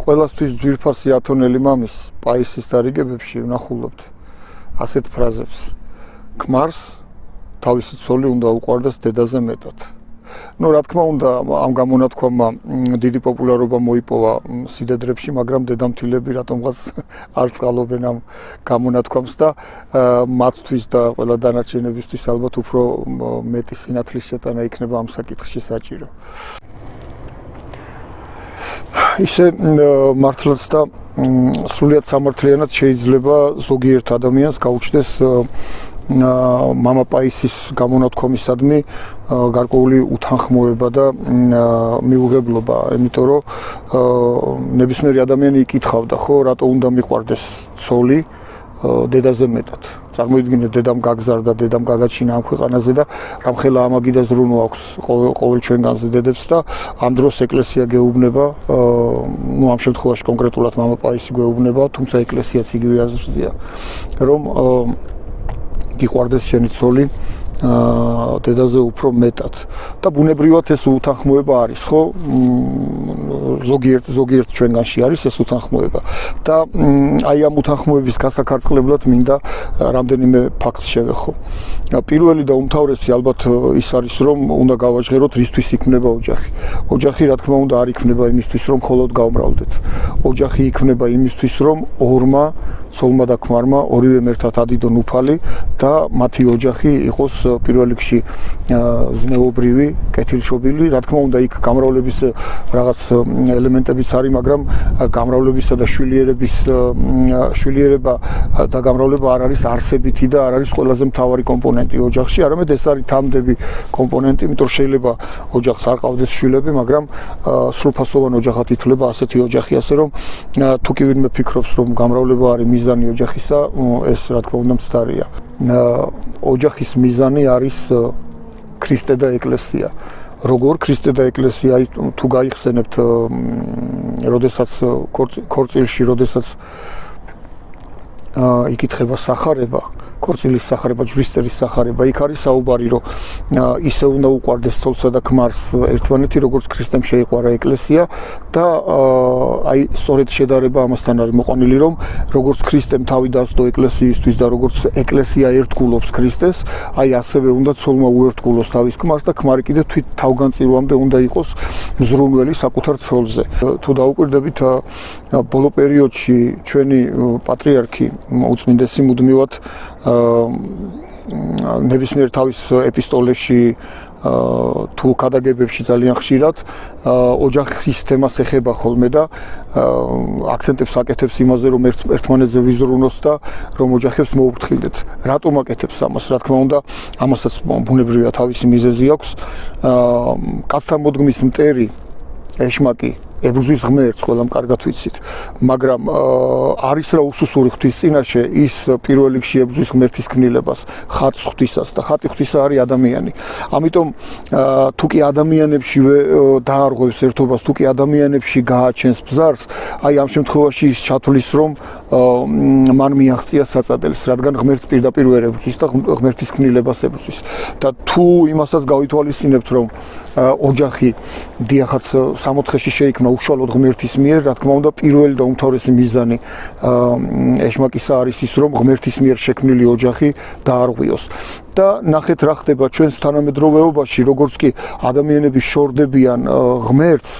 ყველასთვის ძვირფასი ათონელი მამის პაისის დარიგებებში ვნახულობთ ასეთ ფრაზებს. ქმარს თავისი ცოლი უნდა უყვარდეს დედაზე მეტად. რა თქმა უნდა, ამ გამონათქვამმა დიდი პოპულარობა მოიპოვა სიდედრებში, მაგრამ დედამთილები რატომღაც არ წყალობენ ამ გამონათქვამს და მათთვის და ყველა დანარჩენებისთვის ალბათ უფრო მეტი სინათლის შეტანა იქნება ამ საკითხში საჭირო. ისე მართლაც და სრულიად სამართლიანად შეიძლება ზოგიერთ ადამიანს გაუჩნდეს მამა პაისის გამონათქვამისადმი გარკვეული უთანხმოება და მიუღებლობა, იმიტომ რომ ნებისმიერი ადამიანი იკითხავდა, ხო, რატო უნდა მიყვარდეს ცოლი დედაზე მეტად. წარმოიდგინეთ, დედამ გაგზარდა, დედამ გაგაჩინა ამ ქვეყანაზე და რამხელა ამაგი და ზრუნვა აქვს ყოველ ჩვენგანზე დედებს და ამ დროს ეკლესია გეუბნება, ამ შემთხვევაში კონკრეტულად მამა პაისი გეუბნება, თუმცა ეკლესიაც იგივე აზრზეა, რომ გიყვარდეს შენი ცოლი დედაზე უფრო მეტად და ბუნებრივად ეს უთანხმოება არის, ხო? ზოგიერთ ჩვენგანში არის ეს უთანხმოება და აი ამ უთანხმოების გასაქარწყლებლად მინდა რამდენიმე ფაქტს შევეხო. პირველი და უმთავრესი ალბათ ის არის, რომ უნდა გავაჟღეროთ რისთვის იქმნება ოჯახი. ოჯახი, რა თქმა უნდა, არ იქმნება იმისთვის, რომ მხოლოდ გავმრავლდეთ. ოჯახი იქმნება იმისთვის, რომ ორმა ცოლმა და ქმარმა ორივემ ერთად ადიდონ უფალი და მათი ოჯახი იყოს პირველ რიგში ზნეობრივი, კეთილშობილი. რა თქმა უნდა, იქ გამრავლების რაღაც ელემენტებიც არის, მაგრამ გამრავლებისა და შვილიერება და გამრავლება არ არის არსებითი და არ არის ყველაზე მთავარი კომპონენტი ოჯახში, არამედ ეს არის თამდები კომპონენტი, იმიტომ რომ შეიძლება ოჯახს არ ყავდეს შვილები, მაგრამ სრულფასოვან ოჯახად ითვლება ასეთი ოჯახი, ასე რომ თუ კი ვინმე ფიქრობს, რომ გამრავლება არის მიზანი ოჯახისა, ეს რა თქმა უნდა მცდარია. ოჯახის მიზანი არის ქრისტე და ეკლესია. როგორ ქრისტე და ეკლესია თუ გაიხსენებთ, როდესაც ქორწილში, როდესაც იკითხება სახარება, ქორწილის სახარება, ჯვრისწერის სახარება, იქ არის საუბარი, რომ ისე უნდა უყვარდეს ცოლსა და ქმარს ერთმანეთი, როგორც ქრისტემ შეიყვარა ეკლესია და აი სწორედ შედარება ამასთან არის მოყვანილი, რომ როგორც ქრისტემ თავი დასდო ეკლესიისთვის და როგორც ეკლესია ერთგულობს ქრისტეს, აი ასევე უნდა ცოლმა უერთგულოს თავის ქმარს და ქმარი კიდე თვით თავგანწირვამდე უნდა იყოს მზრუნველი საკუთარ ცოლზე. თუ დაუკვირდებით, ბოლო პერიოდში ჩვენი პატრიარქი უწმინდესი მუდმივად ნებისმიერ თავის ეპისტოლეში თუ ქადაგებებში ძალიან ხშირად ოჯახის თემას ეხება ხოლმე და აქცენტებს აკეთებს იმაზე, რომ ერთმანეთზე ვიზრუნოთ და რომ ოჯახებს მოუფრთხილდეთ. რატომ აკეთებს ამას? რა თქმა უნდა, ამასაც ბუნებრივია თავისი მიზეზი აქვს. კაცთან მოდგმის მტერი ეშმაკი ებრძვის ღმერთს, ყველამ კარგად ვიცით, მაგრამ არის რა უსუსური ღვთის წინაშე, ის პირველ რიგში ებრძვის ღმერთის ქმნილებას, ხატს ღვთისას და ხატი ღვთისა არის ადამიანი. ამიტომ თუ კი ადამიანებშივე დაარღვევს ერთობას, თუ კი ადამიანებში გააჩენს ბზარს, აი ამ შემთხვევაში ის ჩათვლის, რომ მან მიაღწია საწადელს, რადგან ღმერთს პირდაპირ ვერ ებრძვის და ღმერთის ქმნილებას ებრძვის. და თუ იმასაც გავითვალისწინებთ, რომ ოჯახი დიახაც სამოთხეში შეიქმნა უშუალოდ ღმერთის მიერ, რა თქმა უნდა, პირველი და უმთავრესი მიზანი ეშმაკისა არის ის, რომ ღმერთის მიერ შექმნილი ოჯახი დაარღვიოს. და ნახეთ რა ხდება ჩვენს თანამედროვეობაში, როგორც კი ადამიანები შორდებიან ღმერთს,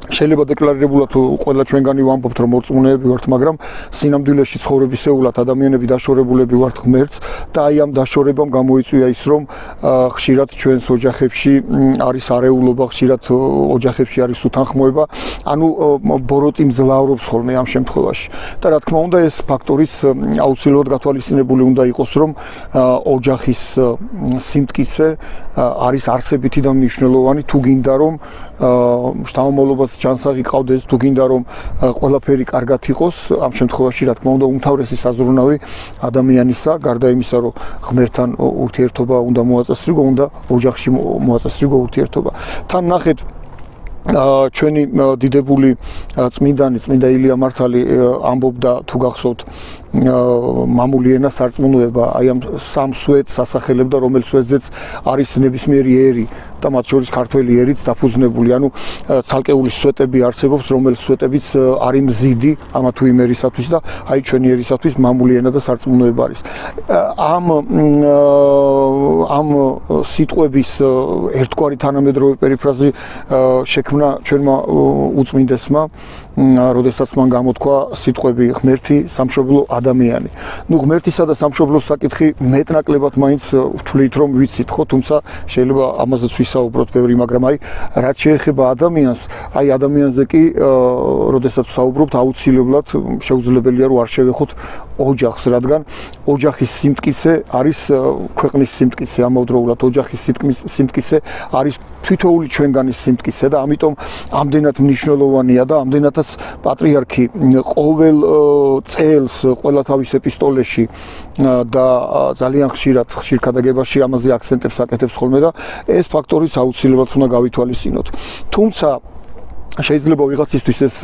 შეიძლება დეკლარირებულად ყველა ჩვენგანი ვამბობთ, რომ მორწმუნეები ვართ, მაგრამ სინამდვილეში ცხოვრებისეულად ადამიანები დაშორებულები ვართ ღმერთს და აი ამ დაშორებამ გამოიწვია ის, რომ ხშირად ჩვენს ოჯახებში არის არეულობა, ხშირად ოჯახებში არის უთანხმოება, ანუ ბოროტი მძლავრობს ხოლმე ამ შემთხვევაში. და რა თქმა უნდა, ეს ფაქტორიც აუცილებლად გათვალისწინებული უნდა იყოს, რომ ოჯახის სიმტკიცე არის არსებითი და მნიშვნელოვანი, თუ გინდა რომ შთამომავლობას ჩანსაღი ყავდეს, თუ გინდა რომ ყველაფერი კარგად იყოს, ამ შემთხვევაში რა თქმა უნდა უმთავრესი საზრუნავი ადამიანისა, გარდა იმისა, რომ ღმერთთან ურთიერთობა უნდა მოაწესრიგო, უნდა ოჯახში მოაწესრიგო ურთიერთობა. თან ნახეთ ჩვენი დიდებული წმინდანი, წმინდა ილია მართალი ამბობდა, თუ გახსოვთ, მამული ენა სარწმუნოება აი ამ სამ სვეტს ასახელებდა, რომელ სვეტზეც არის ნებისმიერი ერი და მათ შორის ქართველი ერიც დაფუძნებული. ანუ ცალკეული სვეტები არსებობს, რომელ სვეტებიც არის მზიდი ამა თუ იმ ერისათვის და აი ჩვენი ერისათვის მამული ენა და სარწმუნოება არის. ამ სიტყვების ერთგვარი თანამედროვე პერიფრაზი შექმნა ჩვენმა უწმინდესმა, როდესაც მან გამოთქვა სიტყვები ღმერთი, სამშობლო, ადამიანი. ნუ ღმერთისა და სამშობლოს საკითხი მეტნაკლებად მაინც ვთვლით რომ ვიცით ხო, თუმცა შეიძლება ამაზეც ვისაუბროთ ბევრი, მაგრამ აი რაც შეეხება ადამიანს, აი ადამიანზე კი როდესაც ვსაუბრობთ, აუცილებლად შეუძლებელია რომ არ შევეხოთ ოჯახს, რადგან ოჯახის სიმტკიცე არის ქვეყნის სიმტკიცე, ამავდროულად ოჯახის სიმტკიცე არის თითოეული ჩვენგანის სიმტკიცე და ამიტომ ამდენად მნიშვნელოვანია და ამდენადაც პატრიარქი ყოველ წელს ყველა თავის ეპისტოლეში და ძალიან ხშირად ხშირ ქადაგებაში ამაზე აქცენტებს აკეთებს ხოლმე და ეს ფაქტორიც აუცილებლად უნდა გავითვალისწინოთ. თუმცა შეიძლება ვიღაცისთვის ეს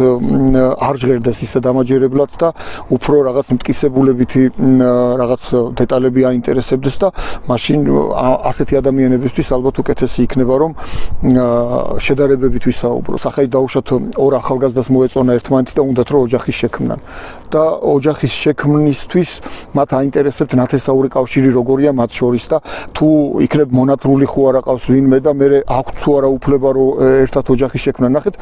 არ ჟღერდეს ისე დამაჯერებლად და უფრო რაღაც მტკიცებულებითი რაღაც დეტალები აინტერესებდეს და მაშინ ასეთი ადამიანებისთვის ალბათ უკეთესი იქნება რომ შედარებებით ვისაუბროს. ახლა დაუშვათ ორ ახალგაზრდას მოეწონა ერთმანეთი და უნდათ რომ ოჯახის შექმნან და ოჯახის შექმნისთვის მათ აინტერესებთ ნათესაური კავშირი როგორია მათ შორის და თუ იქნებ მონათრული ხო არ აყავს ვინმე და მე აქვს თუ არა უფლება რომ ერთად ოჯახის შექმნან. ნახეთ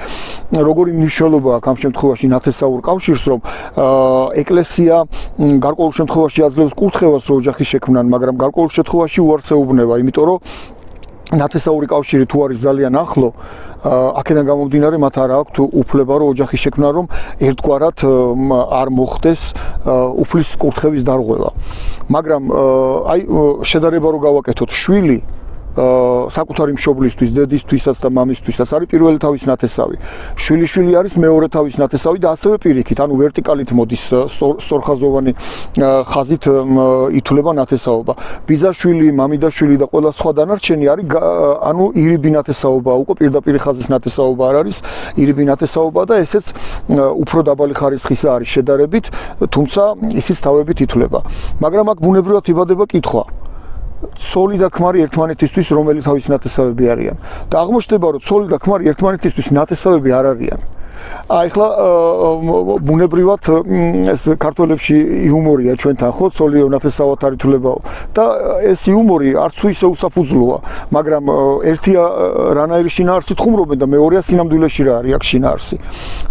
როგორი მნიშვნელობა აქვს ამ შემთხვევაში ნათესაურ კავშირს, რომ ეკლესია გარკვეულ შემთხვევაში აძლევს კურთხევას რომ ოჯახის შექმნან, მაგრამ გარკვეულ შემთხვევაში უარსეუბნება, იმიტომ რომ ნათესაური კავშირი თუ არის ძალიან ახლო, აქედან გამომდინარე მათ არ აქვთ უფლება რომ ოჯახის შექმნა, რომ ერთგვარად არ მოხდეს უფლის კურთხევის დარღვევა. მაგრამ აი შედარება რო გავაკეთოთ, შვილი საკუთარი მშობლისთვის, დედისთვისაც და მამისთვისაც არის პირველი თავის ნათესავი. შვილი არის მეორე თავის ნათესავი და ასევე პირიქით, ანუ ვერტიკალით მოდის სწორხაზოვანი ხაზით ითვლება ნათესაობა. ბიძაშვილი, მამიდაშვილი და ყველა სხვა დანარჩენი არის ანუ ირიბი ნათესაობა, უკვე პირდაპირ ხაზის ნათესაობა არ არის, ირიბი ნათესაობა და ესეც უფრო დაბალი ხარისხისა არის შედარებით, თუმცა ისიც თავებით ითვლება. მაგრამ აქ ბუნებრივად იბადება კითხვა. ცოლი და ქმარი ერთმანეთისთვის რომელი თავის ნათესავები არიან და აღმოჩნდება რომ ცოლი და ქმარი ერთმანეთისთვის ნათესავები არ არიან. ახლა ბუნებრივად ეს ქართველებში იუმორია ჩვენთან ხო, ცოლი ნათესავად არ ითვლებაო და ეს იუმორი არც თუ ისე უსაფუძვლოა, მაგრამ ერთია რანაირი შინაარსი თხუმრობენ და მეორეა სინამდვილეში რა არის აქ შინაარსი.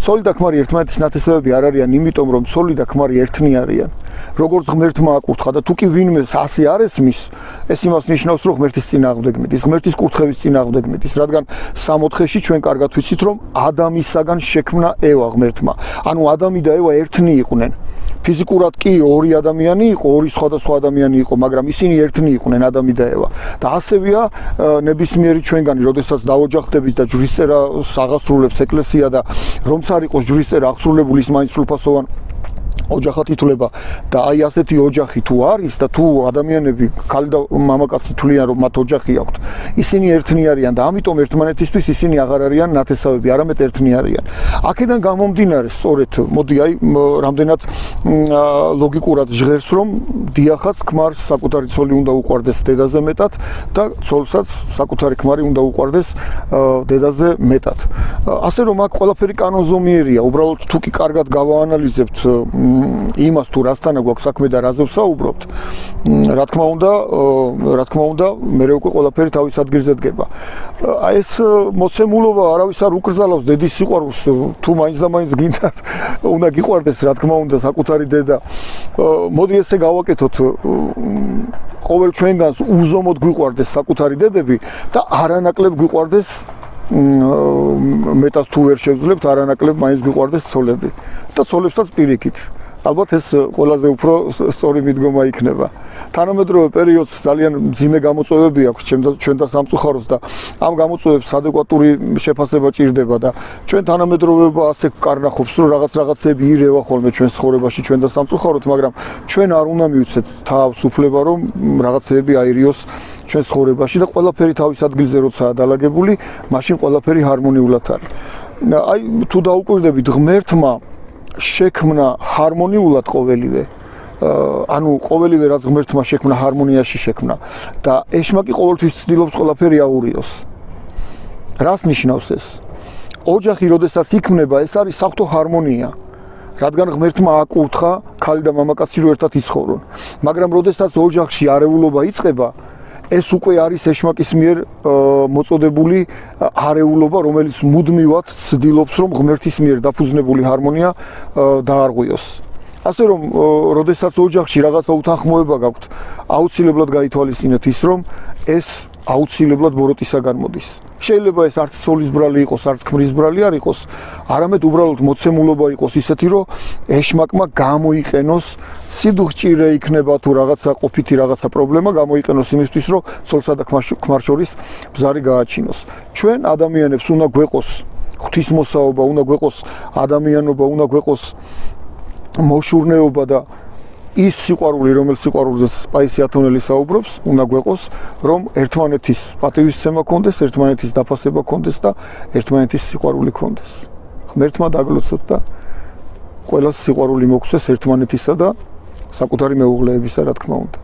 ცოლი და ქმარი ერთმანეთის ნათესავები არ არიან, იმიტომ რომ ცოლი და ქმარი ერთნი არიან. როგორც ღმერთმა აკურთხა და თუ კი ვინმე ასე არ ესმის, ეს იმას ნიშნავს, რომ ღმერთის წინააღმდეგ მიდის, ღმერთის კურთხევის წინააღმდეგ მიდის, რადგან 64-ში ჩვენ კარგად ვიცით, რომ ადამისაგან შექმნა ევა ღმერთმა. ანუ ადამი და ევა ერთნი იყვნენ. ფიზიკურად კი ორი ადამიანი იყო, ორი სხვადასხვა ადამიანი იყო, მაგრამ ისინი ერთნი იყვნენ ადამი და ევა. და ასევეა ნებისმიერი ჩვენგანი, როდესაც დაოჯახდებით და ჯვრისწერას აღასრულებს ეკლესია და რომც არ იყოს ჯვრისწერა აღსრულებული, ის მაინც სრულფასოვან ოჯახად ითვლება და აი ასეთი ოჯახი თუ არის და თუ ადამიანები ქალი და მამაკაცი თვლიან რომ მათ ოჯახი აქვთ, ისინი ერთნი არიან და ამიტომ ერთმანეთისთვის ისინი აღარ არიან ნათესავები, არამედ ერთნი არიან. აქედან გამომდინარე სწორედ მოდი აი რამდენად ლოგიკურად ჟღერს რომ დიახაც ქმარს საკუთარი ცოლი უნდა უყვარდეს დედაზე მეტად და ცოლსაც საკუთარი ქმარი უნდა უყვარდეს დედაზე მეტად. ასე რომ აქ ყველაფერი კანონზომიერია, უბრალოდ თუ კი კარგად გავაანალიზებთ იმას თუ რასთანა გვაქვს საქმე და რაზე ვსაუბრობთ, რა თქმა უნდა, მე უკვე ყველაფერი თავის ადგილზე დგება. ეს მოცემულობა არავის არ უკრძალავს დედის სიყვარულს, თუ მაინც და მაინც გინდათ, უნდა გიყვარდეს, რა თქმა უნდა, საკუთარი დედა. მოდი ესე გავაკეთოთ, ყოველ ჩვენგანს უზომოდ გვიყვარდეს საკუთარი დედები და არანაკლებ გვიყვარდეს მეტად თუ ვერ შევძლებთ, არანაკლებ მაინც გვიყვარდეს ცოლები და ცოლებსაც პირიქით. ალბათ ეს ყველაზე უფრო სწორი მიდგომა იქნება. თანამედროვე პერიოდს ძალიან მძიმე გამოწვევები აქვს ჩვენ და სამწუხაროს და ამ გამოწვევებს ადეკვატური შეფასება ჭირდება და ჩვენ თანამედროვეობა ასე კარნახობს, რომ რაღაცეები ირევა ხოლმე ჩვენს ცხოვრებაში ჩვენ და სამწუხაროდ, მაგრამ ჩვენ არ უნდა მივცეთ თავს უფლება, რომ რაღაცეები აირიოს ჩვენს ცხოვრებაში და ყველაფერი თავის ადგილზე როდესაც დალაგებული, მაშინ ყველაფერი ჰარმონიულად არის. აი თუ დაუკვირდებით, ღმერთმა შექმნა ჰარმონიულად ყოველივე ანუ ყოველივე რაც ღმერთმა შექმნა ჰარმონიაში შექმნა და ეშმაკი ყოველთვის ცდილობს ყველაფერი აურიოს. რას ნიშნავს ეს? ოჯახი როდესაც იქმნება, ეს არის საღვთო ჰარმონია. რადგან ღმერთმა აკურთხა ქალი და მამაკაცი რომ ერთად იცხოვრონ. მაგრამ როდესაც ოჯახში არეულობა იწყება, ეს უკვე არის ეშმაკის მიერ მოწოდებული არეულობა, რომელიც მუდმივად ცდილობს რომ ღმერთის მიერ დაფუძნებული ჰარმონია დაარღვიოს. ასე რომ, როდესაც ოჯახში რაღაცა უთანხმოება გაქვთ, აუცილებლად გაითვალისწინეთ ის, რომ ეს აუცილებლად ბოროტისაგან მოდის. შეიძლება ეს არც ცოლის ბრალი იყოს, არც ქმრის ბრალი არ იყოს, არამედ უბრალოდ მოცემულობა იყოს ისეთი, რომ ეშმაკმა გამოიყენოს სიდუხჭირე იქნება თუ რაღაცა ყოფითი რაღაცა პრობლემა გამოიყენოს იმისთვის, რომ ცოლსა და ქმარ შორის ბზარი გააჩინოს. ჩვენ ადამიანებს უნდა გვეყოს ღვთისმოსაობა, უნდა გვეყოს ადამიანობა, უნდა გვეყოს მოშურნეობა და ის სიყვარული, რომელიც სიყვარულზე სპაისი ათონელი საუბრობს, უნდა გვეყოს, რომ ერთმანეთის პატივისცემა კონდეს, ერთმანეთის დაფასება კონდეს და ერთმანეთის სიყვარული კონდეს. ღმერთმა დაგლოცოთ და ყველას სიყვარული მოგცეს ერთმანეთისა და საკუთარი მეუღლეებისა, რა თქმა უნდა.